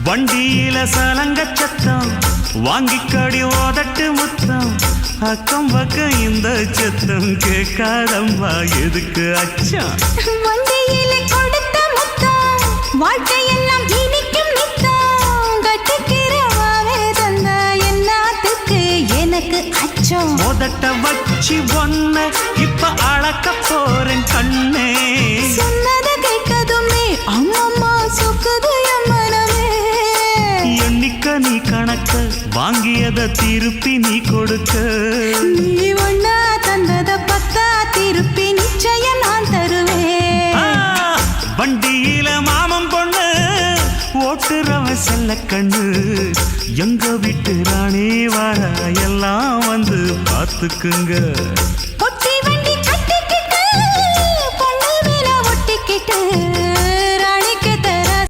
வண்டியில சலங்க சத்தம் வாங்கிக்கடி ஓதட்டு முத்தம் அக்கம் பக்கம் இந்த சத்தம் கேட்காதம்மா எதுக்கு அச்சம் வண்டியில கொடுத்த முத்தம் வாழ்க்கையெல்லாம் இனிக்கும் நித்தம் கட்டுக்கிறவாவே தந்த எல்லாத்துக்கு எனக்கு அச்சம் ஓதட்ட வச்சு ஒன்ன இப்ப அளக்க போறேன் கண்ணே சொன்னத கேட்கதுமே அம்மம்மா சொக்குது எம்மனமே எண்ணிக்க நீ கணக்க வாங்கியத திருப்பி நீ கொடுக்க நீ ஒண்ணா தந்தத பத்தா திருப்பி நிச்சயம் நான் தருவேன் வண்டியில மாமன் பொண்ணு ஓட்டுறவன் செல்ல கண்ணு எங்க வீட்டு ராணி வார எல்லாம் வந்து பார்த்துக்குங்க